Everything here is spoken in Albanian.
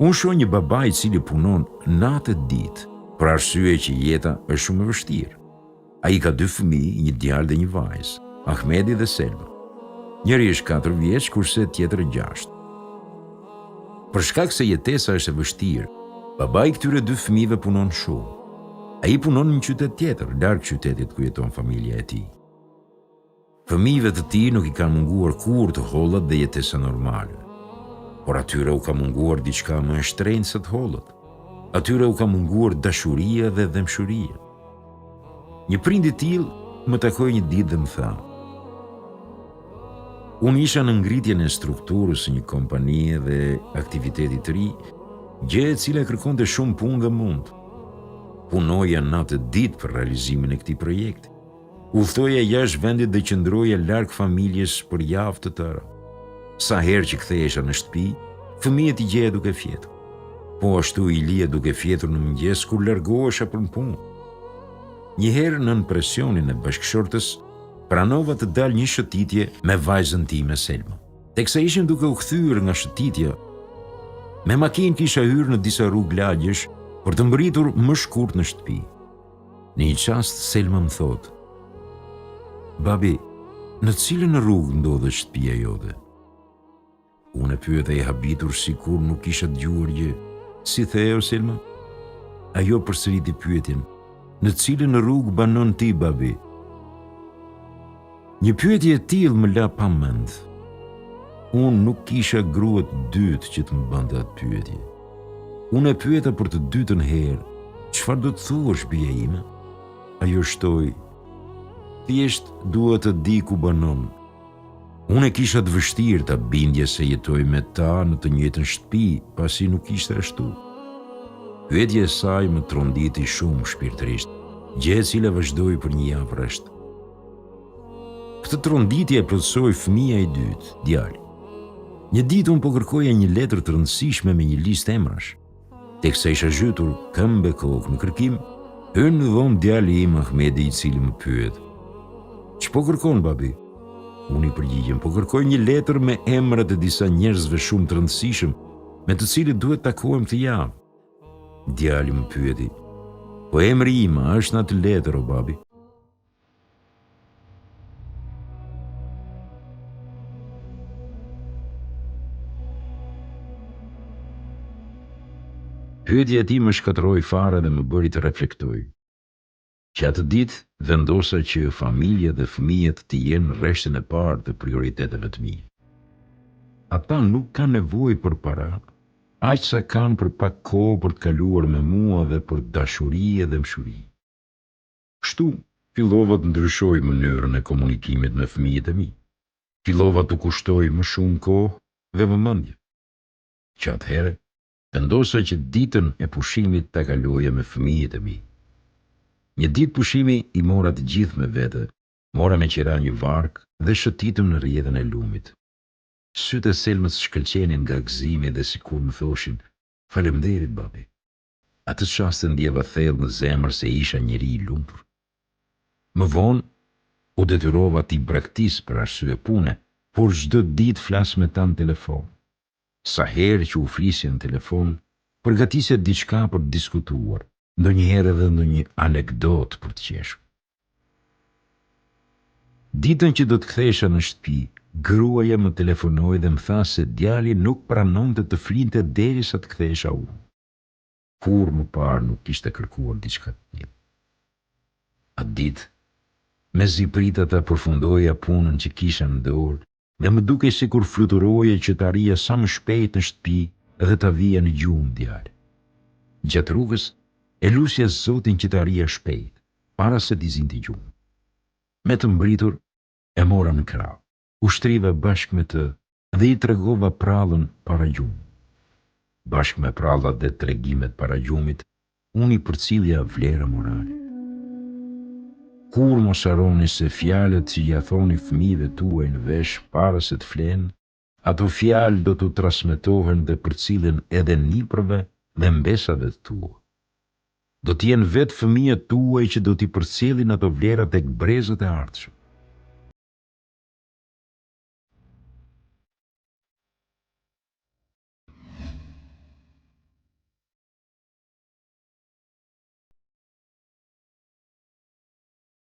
Unë shoh një baba I cili punon natë e ditë, për arsye që jeta është shumë e vështirë. Ai ka 2 fëmijë, një djalë dhe një vajzë, Ahmedi dhe Selma. Njëri është 4 vjeç, kurse tjetri 6. Për shkak se jetesa është e vështirë, babai I këtyre 2 fëmijëve punon shumë. Ai punon në një qytet tjetër, larg qytetit ku jeton familja e tij. Fëmijëve të tij nuk I kanë munguar kurrë të hollat dhe jetesa normale. Por atyre u ka munguar diçka më e shtrenjtë se të hollët. Atyre u ka munguar dashuria dhe dëmshuria. Një prind I tillë më takoi një ditë dhe më tha: "Unë isha në ngritjen e strukturës së një kompanie dhe aktiviteti të ri, gjë e cila kërkonte shumë punë dhe mund. Punoja natë e ditë për realizimin e këtij projekti. Udhtoja jashtë vendit dhe qëndroja larg familjes për javë të tëra. Sa herë që kthehesha në shtëpi, fëmijët I gjeja duke fjetur. Po ashtu I lija duke fjetur në mëngjes kur largohesha për punë. Një herë nën presionin e bashkëshortës, pranova të dal një shëtitje me vajzën time Selma. Teksa ishim duke u kthyer nga shëtitja, me makinë kisha hyrë në disa rrugë lagjesh për të mbërritur më shkurt në shtëpi. Në një çast Selma më thotë: "Babi, në cilën rrugë ndodhet shtëpia jote?" Unë e pyeta I habitur sikur nuk kisha dëgjuar gjë. "Si the o Selma?" Ajo përsëriti pyetjen: "Në cilën rrugë banon ti, babi?" Një pyetje e tillë më la pa mend. Unë nuk kisha grua të dytë që të më bënte atë pyetje. Unë e pyeta për të dytën herë: "Çfarë do të thuash, bija ime?" Ajo shtoi: "Thjesht dua të di ku banon." Unë e kisha të vështirë ta bindja se jetoj me ta në të njëjtën shtëpi, pasi nuk ishte ashtu. Pyetja e saj më tronditi shumë shpirtërisht, gjë e cila vazhdoi për një javë rresht. Këtë tronditje e plotësoi fëmia I dytë, djali. Një ditë unë po kërkoja një letër të rëndësishme me një listë emrash. Teksa isha zhytur këmbë kokë në kërkim, hyn në dhomë djali im Ahmedi, I cili më pyet: "Ç'po kërkon, babi?" Unë I përgjigjem: "Po kërkoj një letër me emrat e disa njerëzve shumë të rëndësishëm, me të cilët duhet takohem këtë javë." Djali më pyeti: "Po emri im është në atë letër, o babi?" Pyetja e tij më shkatërroi fare dhe më bëri të reflektoj. Që atë ditë vendosa që familja dhe fëmijët të jenë në rreshtin e parë të prioriteteve të mia. Ata nuk kanë nevojë për para, aq sa kanë për pak kohë për të kaluar me mua dhe për dashuri dhe mshuri. Kështu fillova të ndryshoj mënyrën e komunikimit me fëmijët e mi. Fillova të kushtoj më shumë kohë dhe vëmendje. Që atëherë vendosa që ditën e pushimit ta kaloja me fëmijët e mi. Një ditë pushimi I mora të gjithë me vete, mora me qira një vark dhe shëtitëm në rrjedhën e lumit. Sytë e Selmës shkëlqenin nga gëzimi dhe sikur më thoshin: "Faleminderit, babi." Atë çast ndjeva thellë në zemër se isha njeri I lumtur. Më vonë u detyrova t'i braktis për arsye pune, por çdo ditë flas me ta në telefon. Sa herë që u flisja në telefon, përgatisja diçka për të diskutuar, ndonjëherë edhe ndonjë anekdotë për të qeshur. Ditën që do të kthehesha në shtëpi, gruaja më telefonoi dhe më tha se djali nuk pranonte të flinte derisa të kthehesha unë. Kur më parë nuk kishte kërkuar diçka të tillë. Atë ditë, mezi prita ta përfundoja punën që kisha në dorë, dhe më duke sikur fluturoje që të arrija sa më shpejt në shtëpi dhe ta vija në gjumë djalë. Gjatë rrugës, e lusja Zotin që të arrija shpejt, para se t'i zinte gjumë. Me të mbritur, e mora në krah, u shtriva bashkë me të dhe I tregova prallën para gjumë. Bashkë me prallat dhe tregimet para gjumit, unë I përcillja vlera morale. Kur mos harroni se fjalët që ja thoni fëmijëve tuaj në vesh para se të flenë, ato fjalë do t'u transmetohen dhe përcillen edhe niprave dhe mbesave të tua. Do t'jenë vetë fëmijët tuaj që do t'i përcjellin ato vlera tek brezët e ardhshëm.